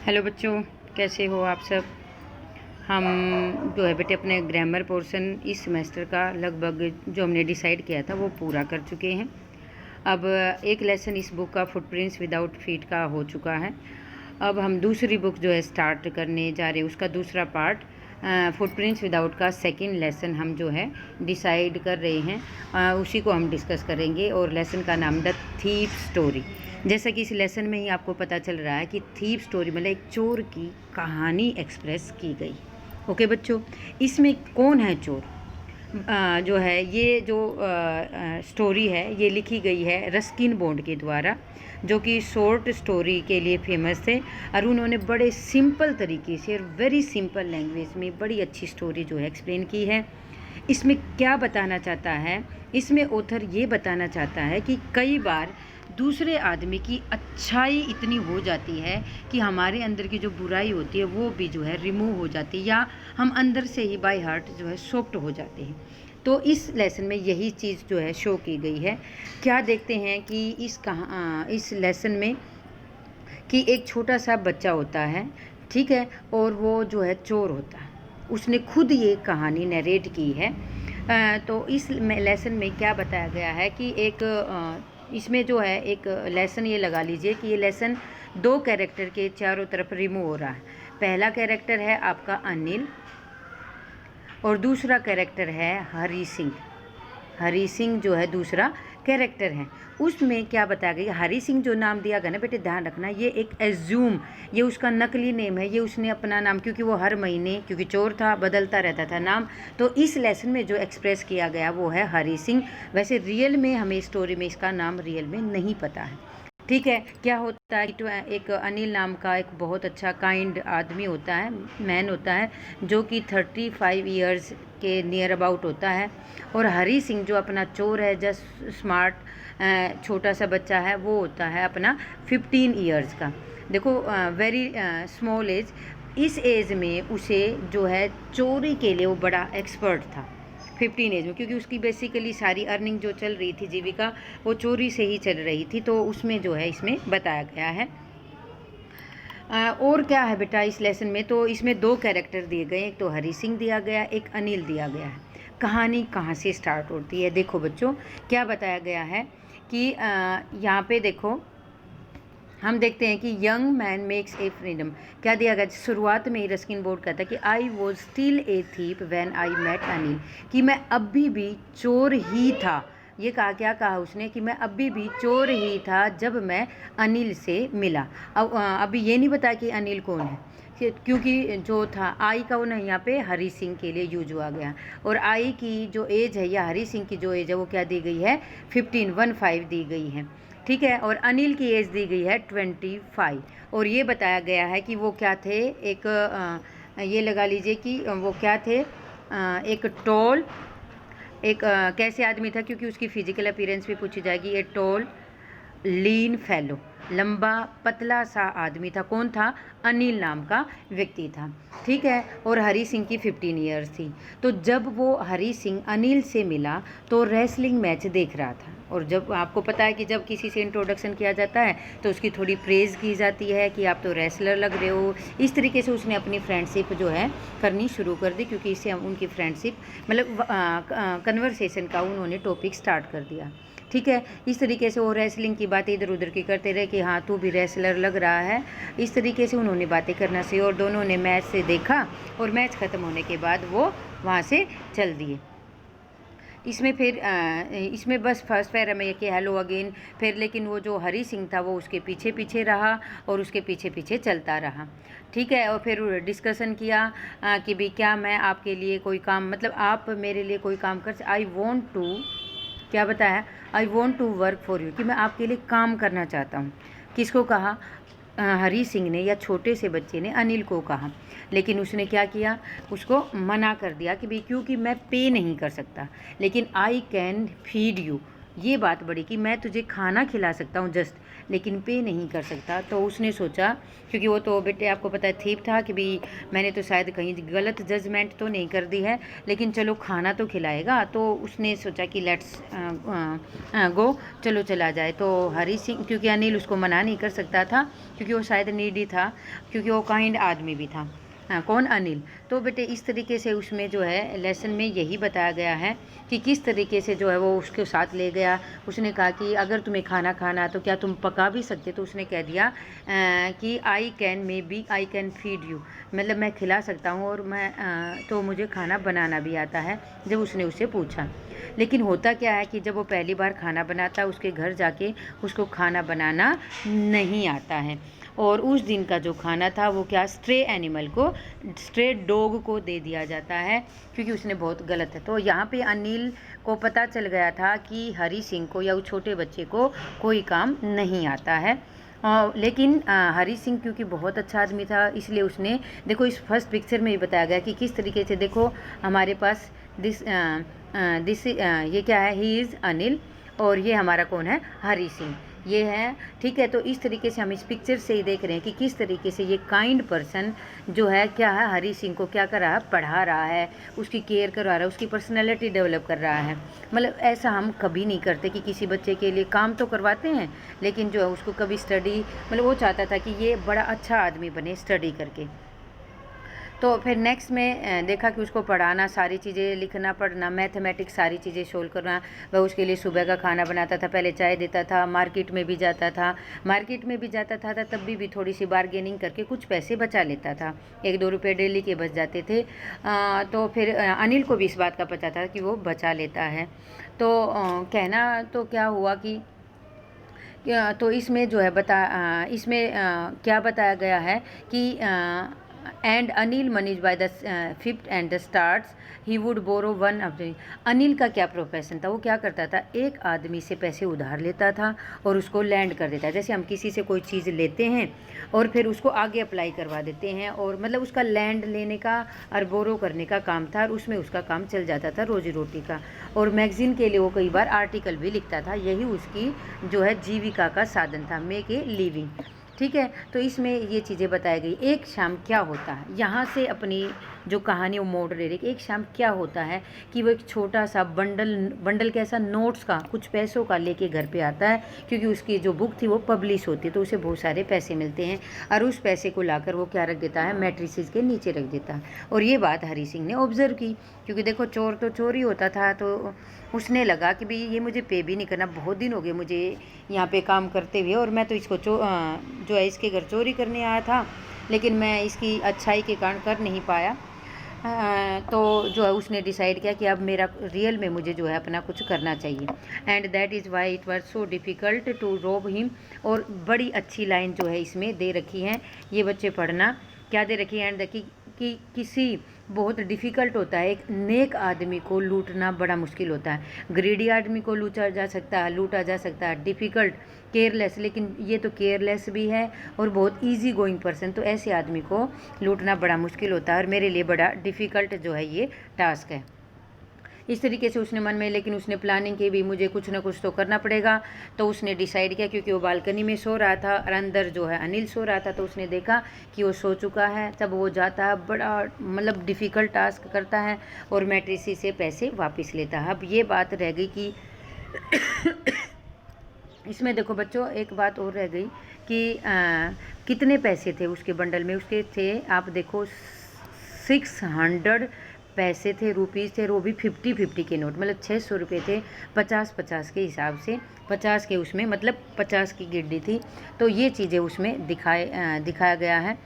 Hello बच्चों, कैसे हो आप सब। हम जो है बेटे अपने ग्रामर पोर्शन इस सेमेस्टर का लगभग जो हमने डिसाइड किया था वो पूरा कर चुके हैं। अब एक लेसन इस बुक का फुटप्रिंट्स विदाउट फीट का हो चुका है। अब हम दूसरी बुक जो है स्टार्ट करने जा रहे हैं, उसका दूसरा पार्ट फुटप्रिंट्स विदाउट का सेकंड लेसन हम जो है डिसाइड कर रहे हैं। उसी को हम डिस्कस करेंगे और लेसन का नाम द थीफ स्टोरी। जैसा कि इस लेसन में ही आपको पता चल रहा है कि थीफ स्टोरी मतलब एक चोर की कहानी एक्सप्रेस की गई। ओके बच्चों, इसमें कौन है चोर? जो है ये जो स्टोरी है ये लिखी गई है रस्किन बॉन्ड के द्वारा, जो कि शॉर्ट स्टोरी के लिए फेमस थे। और उन्होंने बड़े सिंपल तरीके से और वेरी सिंपल लैंग्वेज में बड़ी अच्छी स्टोरी जो है एक्सप्लेन की है। इसमें क्या बताना चाहता है? इसमें ऑथर ये बताना चाहता है कि कई बार दूसरे आदमी की अच्छाई इतनी हो जाती है कि हमारे अंदर की जो बुराई होती है वो भी जो है रिमूव हो जाती है, या हम अंदर से ही बाय हार्ट जो है सॉफ्ट हो जाते हैं। तो इस लेसन में यही चीज़ जो है शो की गई है। क्या देखते हैं कि इस लेसन में कि एक छोटा सा बच्चा होता है, ठीक है, और वो जो है चोर होता है। उसने खुद ये कहानी नरेट की है। तो इस लेसन में क्या बताया गया है कि इसमें जो है एक लेसन ये लगा लीजिए कि ये लेसन दो कैरेक्टर के चारों तरफ रिमूव हो रहा है। पहला कैरेक्टर है आपका अनिल और दूसरा कैरेक्टर है हरी सिंह। हरी सिंह जो है दूसरा कैरेक्टर है। उसमें क्या बताया गया, हरी सिंह जो नाम दिया गया ना बेटे, ध्यान रखना, ये एक एज्यूम, ये उसका नकली नेम है। ये उसने अपना नाम, क्योंकि वो हर महीने, क्योंकि चोर था, बदलता रहता था नाम, तो इस लेसन में जो एक्सप्रेस किया गया वो है हरी सिंह। वैसे रियल में हमें स्टोरी में इसका नाम रियल में नहीं पता है, ठीक है। क्या होता है कि एक अनिल नाम का एक बहुत अच्छा काइंड आदमी होता है, मैन होता है, जो कि 35 ईयर्स के नियर अबाउट होता है। और हरी सिंह जो अपना चोर है, जस्ट स्मार्ट छोटा सा बच्चा है, वो होता है अपना 15 ईयर्स का। देखो, वेरी स्मॉल एज। इस एज में उसे जो है चोरी के लिए वो बड़ा एक्सपर्ट था 15 एज में, क्योंकि उसकी बेसिकली सारी अर्निंग जो चल रही थी, जीविका, वो चोरी से ही चल रही थी। तो उसमें जो है इसमें बताया गया है। और क्या है बेटा इस लेसन में, तो इसमें दो कैरेक्टर दिए गए, एक तो हरी सिंह दिया गया, एक अनिल दिया गया है। कहानी कहाँ से स्टार्ट होती है? देखो बच्चों, क्या बताया गया है कि यहाँ पे देखो, हम देखते हैं कि young man makes a freedom. क्या दिया गया? शुरुआत में ही रस्किन बोर्ड कहता है कि I was still a thief when I met Anil, कि मैं अभी भी चोर ही था। ये कहा, क्या कहा उसने, कि मैं अभी भी चोर ही था जब मैं अनिल से मिला। अब अभी ये नहीं बताया कि अनिल कौन है, क्योंकि जो था आई का वो ना यहाँ पे हरी सिंह के लिए यूज हुआ गया। और आई की जो एज है या हरी सिंह की जो एज है वो क्या दी गई है? 15 दी गई है, ठीक है। और अनिल की एज दी गई है 25। और ये बताया गया है कि वो क्या थे, एक ये लगा लीजिए कि वो क्या थे, एक टॉल, एक कैसे आदमी था, क्योंकि उसकी फिजिकल अपीयरेंस भी पूछी जाएगी। ये टॉल लीन फेलो, लंबा पतला सा आदमी था। कौन था? अनिल नाम का व्यक्ति था, ठीक है। और हरी सिंह की 15 ईयर्स थी। तो जब वो हरी सिंह अनिल से मिला तो रेसलिंग मैच देख रहा था। और जब आपको पता है कि जब किसी से इंट्रोडक्शन किया जाता है तो उसकी थोड़ी प्रेज़ की जाती है कि आप तो रेसलर लग रहे हो। इस तरीके से उसने अपनी फ्रेंडशिप जो है करनी शुरू कर दी, क्योंकि इससे उनकी फ्रेंडशिप मतलब कन्वर्सेशन का उन्होंने टॉपिक स्टार्ट कर दिया, ठीक है। इस तरीके से वो रेसलिंग की बातें इधर उधर की करते रहे कि हाँ तू भी रेसलर लग रहा है। इस तरीके से उन्होंने बातें करना सी, और दोनों ने मैच से देखा और मैच ख़त्म होने के बाद वो वहाँ से चल दिए। इसमें फिर इसमें बस फर्स्ट पैरा में ये कि हेलो अगेन, फिर लेकिन वो जो हरी सिंह था वो उसके पीछे पीछे रहा और उसके पीछे पीछे चलता रहा, ठीक है। और फिर डिस्कशन किया कि भी क्या मैं आपके लिए कोई काम, मतलब आप मेरे लिए कोई काम कर, आई वॉन्ट टू, क्या बताया, I want to work for you, कि मैं आपके लिए काम करना चाहता हूँ। किसको कहा? हरी सिंह ने, या छोटे से बच्चे ने अनिल को कहा। लेकिन उसने क्या किया, उसको मना कर दिया कि भाई क्योंकि मैं पे नहीं कर सकता, लेकिन आई कैन फीड यू, ये बात बड़ी कि मैं तुझे खाना खिला सकता हूँ जस्ट, लेकिन पे नहीं कर सकता। तो उसने सोचा, क्योंकि वो तो बेटे आपको पता है थीप था, कि भी मैंने तो शायद कहीं गलत जजमेंट तो नहीं कर दी है, लेकिन चलो खाना तो खिलाएगा। तो उसने सोचा कि लेट्स गो, चलो चला जाए। तो हरी सिंह, क्योंकि अनिल उसको मना नहीं कर सकता था, क्योंकि वो शायद नीडी था, क्योंकि वो काइंड आदमी भी था। हाँ, कौन? अनिल। तो बेटे इस तरीके से उसमें जो है लेसन में यही बताया गया है कि किस तरीके से जो है वो उसके साथ ले गया। उसने कहा कि अगर तुम्हें खाना खाना तो क्या तुम पका भी सकते? तो उसने कह दिया कि आई कैन फीड यू, मतलब मैं खिला सकता हूँ, और मैं तो मुझे खाना बनाना भी आता है, जब उसने उससे पूछा। लेकिन होता क्या है कि जब वो पहली बार खाना बनाता है, उसके घर जाके उसको खाना बनाना नहीं आता है। और उस दिन का जो खाना था वो क्या, स्ट्रे डॉग को दे दिया जाता है, क्योंकि उसने बहुत गलत है। तो यहाँ पे अनिल को पता चल गया था कि हरी सिंह को या उस छोटे बच्चे को कोई काम नहीं आता है। लेकिन हरी सिंह क्योंकि बहुत अच्छा आदमी था, इसलिए उसने, देखो इस फर्स्ट पिक्चर में ही बताया गया कि किस तरीके से, देखो हमारे पास ये क्या है, ही इज़ अनिल, और ये हमारा कौन है, हरी सिंह, ये है। ठीक है, तो इस तरीके से हम इस पिक्चर से ही देख रहे हैं कि किस तरीके से ये काइंड पर्सन जो है क्या है, हरी सिंह को क्या कर रहा है, पढ़ा रहा है, उसकी केयर करवा रहा है, उसकी पर्सनैलिटी डेवलप कर रहा है। मतलब ऐसा हम कभी नहीं करते कि किसी बच्चे के लिए काम तो करवाते हैं, लेकिन जो है उसको कभी स्टडी, मतलब वो चाहता था कि ये बड़ा अच्छा आदमी बने स्टडी करके। तो फिर नेक्स्ट में देखा कि उसको पढ़ाना, सारी चीज़ें लिखना पढ़ना, मैथमेटिक्स सारी चीज़ें सोल्व करना, वह उसके लिए सुबह का खाना बनाता था, पहले चाय देता था, मार्केट में भी जाता था, तब भी थोड़ी सी बार्गेनिंग करके कुछ पैसे बचा लेता था, 1-2 रुपये डेली के बच जाते थे। तो फिर अनिल को भी इस बात का पता था कि वो बचा लेता है। तो कहना तो क्या हुआ कि तो इसमें जो है इसमें क्या बताया गया है कि and Anil manages by the 5th and the starts he would borrow one of the. Anil का क्या प्रोफेशन था, वो क्या करता था, एक आदमी से पैसे उधार लेता था और उसको लैंड कर देता है। जैसे हम किसी से कोई चीज़ लेते हैं और फिर उसको आगे अप्लाई करवा देते हैं, और मतलब उसका लैंड लेने का और बोरो करने का काम था, और उसमें उसका काम चल जाता था रोजी रोटी का। और मैगज़ीन के लिए वो कई बार आर्टिकल भी लिखता था, यही उसकी जो है जीविका का साधन था, मेक ए लिविंग। ठीक है, तो इसमें ये चीज़ें बताई गई। एक शाम क्या होता है, यहाँ से अपनी जो कहानी वो मोड़ ले रही, एक शाम क्या होता है कि वो एक छोटा सा बंडल कैसा नोट्स का, कुछ पैसों का लेके घर पे आता है, क्योंकि उसकी जो बुक थी वो पब्लिश होती है, तो उसे बहुत सारे पैसे मिलते हैं, और उस पैसे को लाकर वो क्या रख देता है, मैट्रिसेस के नीचे रख देता है। और ये बात हरी सिंह ने ऑब्जर्व की, क्योंकि देखो चोर तो चोर ही होता था, तो उसने लगा कि भाई ये मुझे पे भी नहीं करना, बहुत दिन हो गए मुझे यहाँ पे काम करते हुए, और मैं तो इसको जो है इसके घर चोरी करने आया था, लेकिन मैं इसकी अच्छाई के कारण कर नहीं पाया। तो जो है उसने डिसाइड किया कि अब मेरा रियल में मुझे जो है अपना कुछ करना चाहिए, and that is why it was so difficult to rob him. और बड़ी अच्छी लाइन जो है इसमें दे रखी है, ये बच्चे पढ़ना, क्या दे रखी है, एंड देखिए कि किसी बहुत डिफ़िकल्ट होता है, एक नेक आदमी को लूटना बड़ा मुश्किल होता है। ग्रीडी आदमी को लूटा जा सकता है, डिफ़िकल्ट, केयरलेस, लेकिन ये तो केयरलेस भी है और बहुत इजी गोइंग पर्सन, तो ऐसे आदमी को लूटना बड़ा मुश्किल होता है, और मेरे लिए बड़ा डिफ़िकल्ट जो है ये टास्क है। इस तरीके से उसने मन में, लेकिन उसने प्लानिंग की भी, मुझे कुछ ना कुछ तो करना पड़ेगा। तो उसने डिसाइड किया, क्योंकि वो बालकनी में सो रहा था और अंदर जो है अनिल सो रहा था, तो उसने देखा कि वो सो चुका है। तब वो जाता है, बड़ा मतलब डिफ़िकल्ट टास्क करता है और मैट्रिसी से पैसे वापस लेता है। अब ये बात रह गई कि इसमें देखो बच्चों, एक बात और रह गई कि कितने पैसे थे उसके बंडल में, उसके थे, आप देखो 600 पैसे थे, रुपीज़ थे, वो भी 50-50 के नोट, मतलब 600 रुपये थे, 50-50 के हिसाब से, 50 के उसमें मतलब 50 की गिड्डी थी। तो ये चीज़ें उसमें दिखाया गया है,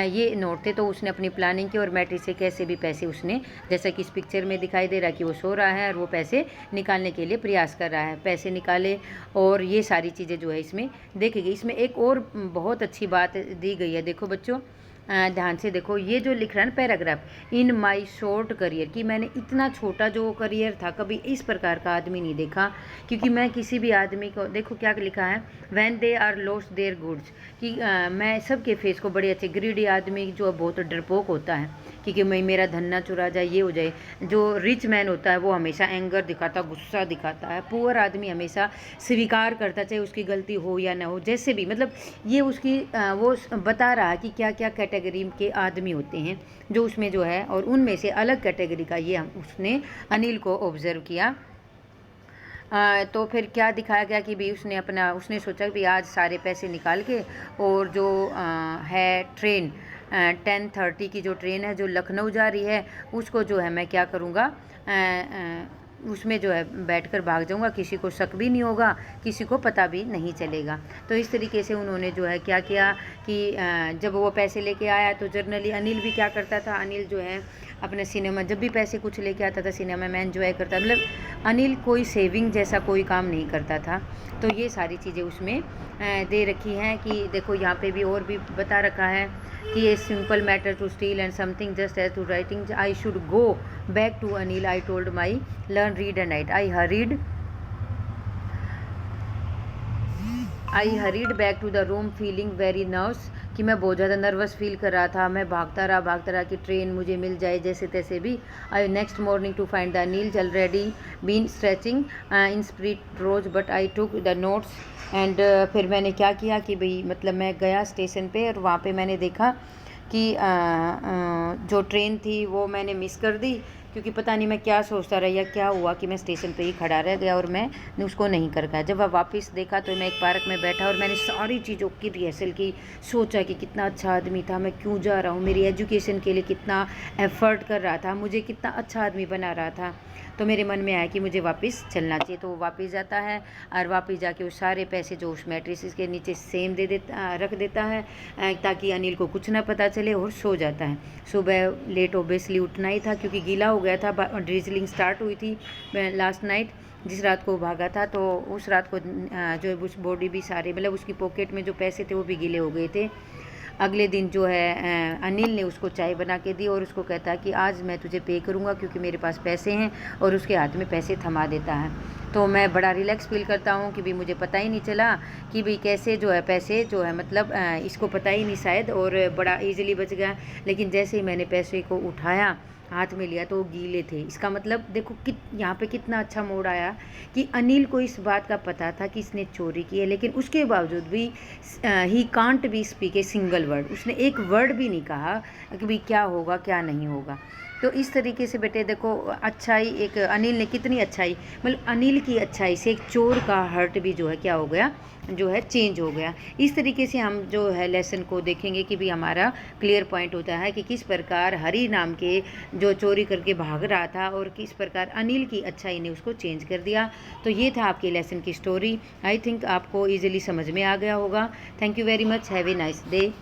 ये नोट थे। तो उसने अपनी प्लानिंग की और मैट्रिक से कैसे भी पैसे उसने, जैसा कि इस पिक्चर में दिखाई दे रहा है कि वो सो रहा है और वो पैसे निकालने के लिए प्रयास कर रहा है, पैसे निकाले, और ये सारी चीज़ें जो है इसमें देखी गई। इसमें एक और बहुत अच्छी बात दी गई है, देखो बच्चों ध्यान से देखो, ये जो लिख रहा है ना पैराग्राफ, इन माई शॉर्ट करियर, कि मैंने इतना छोटा जो करियर था कभी इस प्रकार का आदमी नहीं देखा, क्योंकि मैं किसी भी आदमी को, देखो क्या लिखा है, when they are lost their goods, कि मैं सबके फेस को बड़े अच्छे, ग्रीडी आदमी जो बहुत डरपोक होता है, कि मैं मेरा धन ना चुरा जाए, ये हो जाए। जो रिच मैन होता है वो हमेशा एंगर दिखाता, गुस्सा दिखाता है। पुअर आदमी हमेशा स्वीकार करता, चाहे उसकी गलती हो या ना हो, जैसे भी, मतलब ये उसकी वो बता रहा है कि क्या क्या कैटेगरी के आदमी होते हैं जो उसमें जो है, और उनमें से अलग कैटेगरी का ये उसने अनिल को ऑब्जर्व किया। तो फिर क्या दिखाया गया कि भी उसने सोचा कि आज सारे पैसे निकाल के, और जो है ट्रेन 10:30 की जो ट्रेन है जो लखनऊ जा रही है, उसको जो है मैं क्या करूँगा, उसमें जो है बैठकर भाग जाऊंगा, किसी को शक भी नहीं होगा, किसी को पता भी नहीं चलेगा। तो इस तरीके से उन्होंने जो है क्या किया कि जब वो पैसे लेके आया तो जनरली अनिल भी क्या करता था, अनिल जो है अपने सिनेमा जब भी पैसे कुछ लेके आता था सिनेमा में एंजॉय करता, मतलब अनिल कोई सेविंग जैसा कोई काम नहीं करता था। तो ये सारी चीज़ें उसमें दे रखी हैं कि देखो यहाँ पे भी और भी बता रखा है कि ये simple matter to steal and something just as to writing I should go back to Anil I told my learn read and write I hurried back to the room feeling very nervous, कि मैं बहुत ज़्यादा nervous feel कर रहा था। मैं भागता रहा कि ट्रेन मुझे मिल जाए जैसे तैसे भी। I next morning to find the Anil already been stretching in sprit rose but I took the notes एंड फिर मैंने क्या किया कि भाई मतलब मैं गया स्टेशन पे, और वहाँ पे मैंने देखा कि जो ट्रेन थी वो मैंने मिस कर दी, क्योंकि पता नहीं मैं क्या सोचता रहा या क्या हुआ कि मैं स्टेशन पे ही खड़ा रह गया और मैं उसको नहीं कर पाया। जब वापस देखा तो मैं एक पार्क में बैठा और मैंने सारी चीज़ों की रिहर्सल की, सोचा कि कितना अच्छा आदमी था, मैं क्यों जा रहा हूँ, मेरी एजुकेशन के लिए कितना एफ़र्ट कर रहा था, मुझे कितना अच्छा आदमी बना रहा था। तो मेरे मन में आया कि मुझे वापस चलना चाहिए। तो वो वापस जाता है और वापस जाके वो सारे पैसे जो उस मैट्रिस के नीचे सेम रख देता है ताकि अनिल को कुछ ना पता चले, और सो जाता है। सुबह लेट ऑब्वियसली उठना ही था क्योंकि गीला हो गया था, ड्रिजलिंग स्टार्ट हुई थी लास्ट नाइट जिस रात को भागा था। तो उस रात को जो उस बॉडी भी सारे, मतलब उसकी पॉकेट में जो पैसे थे वो भी गीले हो गए थे। अगले दिन जो है अनिल ने उसको चाय बना के दी और उसको कहता है कि आज मैं तुझे पे करूँगा क्योंकि मेरे पास पैसे हैं, और उसके हाथ में पैसे थमा देता है। तो मैं बड़ा रिलैक्स फील करता हूँ कि भी मुझे पता ही नहीं चला कि भाई कैसे जो है पैसे जो है, मतलब इसको पता ही नहीं शायद, और बड़ा इजीली बच गया। लेकिन जैसे ही मैंने पैसे को उठाया हाथ में लिया तो वो गीले थे। इसका मतलब देखो यहाँ पे कितना अच्छा मोड़ आया कि अनिल को इस बात का पता था कि इसने चोरी की है, लेकिन उसके बावजूद भी he can't be speak a single word, उसने एक वर्ड भी नहीं कहा कि भाई क्या होगा क्या नहीं होगा। तो इस तरीके से बेटे देखो अच्छाई, एक अनिल ने कितनी अच्छाई, मतलब अनिल की अच्छाई से एक चोर का हर्ट भी जो है क्या हो गया, जो है चेंज हो गया। इस तरीके से हम जो है लेसन को देखेंगे कि भी हमारा क्लियर पॉइंट होता है कि किस प्रकार हरि नाम के जो चोरी करके भाग रहा था और किस प्रकार अनिल की अच्छाई ने उसको चेंज कर दिया। तो ये था आपके लेसन की स्टोरी। आई थिंक आपको ईजिली समझ में आ गया होगा। Thank you very much, have a nice day.